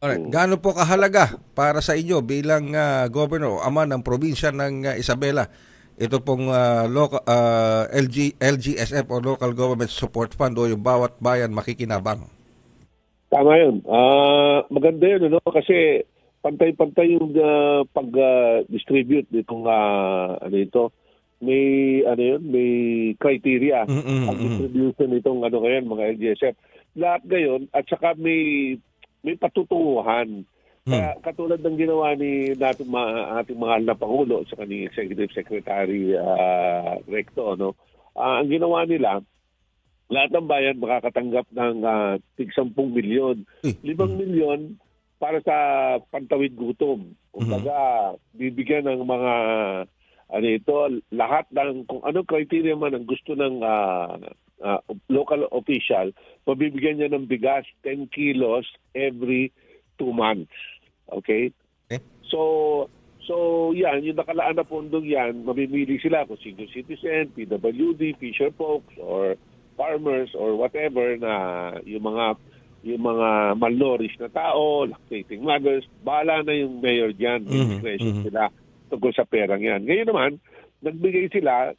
Alright, gaano po kahalaga para sa inyo bilang governor o ama ng probinsya ng Isabela ito pong LGSF o Local Government Support Fund o yung bawat bayan makikinabang? Tama yun. Maganda yun, ano? Kasi pantay-pantay yung pag-distribute nitong ano ito. May may criteria ang distribution nitong ngayon, mga LGSF. Lahat ngayon at saka may patutunguhan. Kaya katulad ng ginawa ni ating mahal na Pangulo sa kanyang Executive Secretary Recto, no? Ang ginawa nila, lahat ng bayan makakatanggap ng tig 10 milyon. 5 milyon para sa pantawid gutom. Kumbaga, bibigyan ng mga lahat ng kung anong criteria man ang gusto ng local official, mabibigyan niya ng bigas 10 kilos every 2 months. Okay? So yan, yung nakalaan na pondong yan, mamimili sila kung senior citizen, PWD, fisher folks, or farmers, or whatever na yung mga malnourished na tao, lactating mothers, bahala na yung mayor dyan, discretion sila tungkol sa perang yan. Ngayon naman, nagbigay sila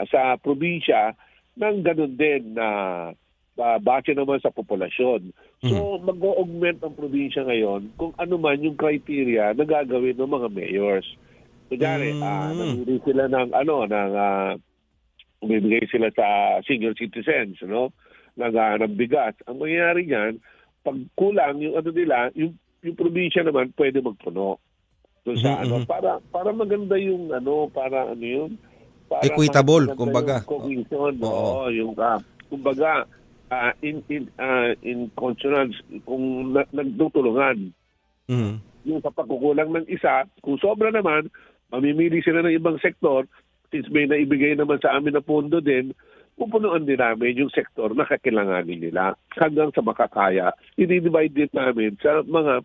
sa probinsya ng ganun din na base naman sa populasyon. So, mag-augment ang probinsya ngayon kung ano man yung criteria na gagawin ng mga mayors. Kunyari, namili sila bibigay sila sa senior citizens, no? ng bigas. Ang mangyayari niyan, pag kulang yung yung probinsya naman pwede magpuno. Doon sa para maganda yung para equitable, kumbaga. Cohesion, yung kumbaga in consonance kung nagtutulungan. Yung sa pagkukulang ng isa, kung sobra naman, mamimili sila ng ibang sektor, since may naibigay naman sa amin na pondo din, pupunuan din namin yung sektor na kakailanganin nila hanggang sa makakaya. I-divide din namin sa mga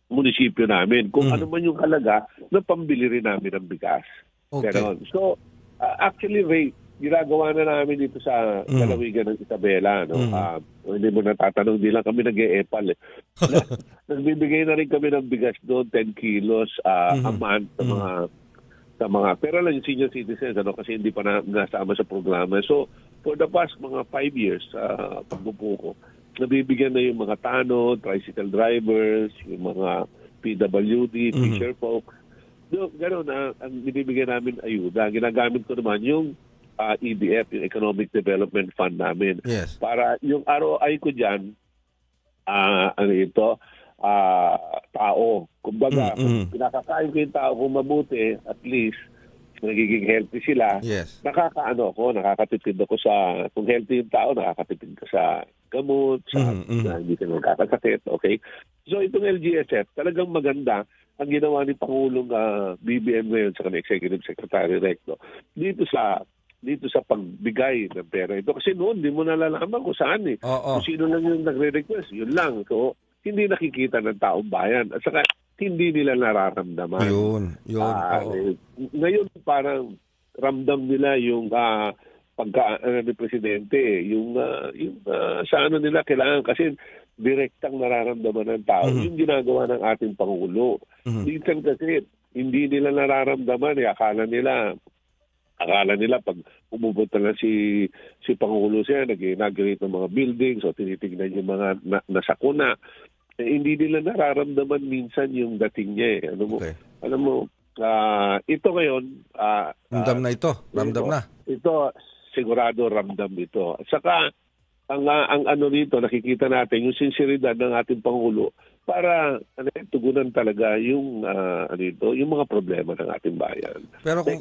munisipyo namin kung ano man yung halaga na pambili rin namin ng bigas. Okay. Ganon. So, actually, Ray, ginagawa na namin dito sa lalawigan ng Isabela. No? Hindi mo natatanong, di lang kami nag-e-epal. Nagbibigay na rin kami ng bigas doon, 10 kilos a month sa mga pero lang yung senior citizens kasi hindi pa nasama sa programa. So, for the past mga 5 years, pagbupo ko, nabibigyan na yung mga tanod, tricycle drivers, yung mga PWD, fisher folks. Gano'n ang binibigyan namin ayuda. Ginagamit ko naman yung EDF, yung Economic Development Fund namin. Yes. Para yung ROI ko dyan, tao. Kumbaga, pinakakain ko yung tao kung mabuti, at least, nagiging healthy sila. Yes. Nakakatipid ako sa, kung healthy yung tao, nakakatipid ka sa gamot, sa hindi ka nagkakasakit, okay? So, itong LGSF, talagang maganda ang ginawa ni Pangulong BBM ngayon sa kanyang Executive Secretary Recto dito sa pagbigay ng pera ito. Kasi noon, hindi mo nalalaman kung saan Kung sino lang yung nagre-request, yun lang. So, hindi nakikita ng taong bayan. At saka, hindi nila nararamdaman. Yun. Ngayon, parang ramdam nila yung ni Presidente. Yung sa nila kailangan kasi direktang nararamdaman ng tao. Yung ginagawa ng ating Pangulo. Minsan kasi, hindi nila nararamdaman. Akala nila pag umupunta na si Pangulo siya, nag-inaugurate ng mga buildings o tinitignan yung mga nasakuna. Hindi nila nararamdaman minsan yung dating niya. Alam mo, ito ngayon, ramdam na ito. Ramdam na. Ito, sigurado ramdam ito. At saka, ang rito, nakikita natin yung sinseridad ng ating Pangulo para tugunan talaga yung yung mga problema ng ating bayan. Pero kung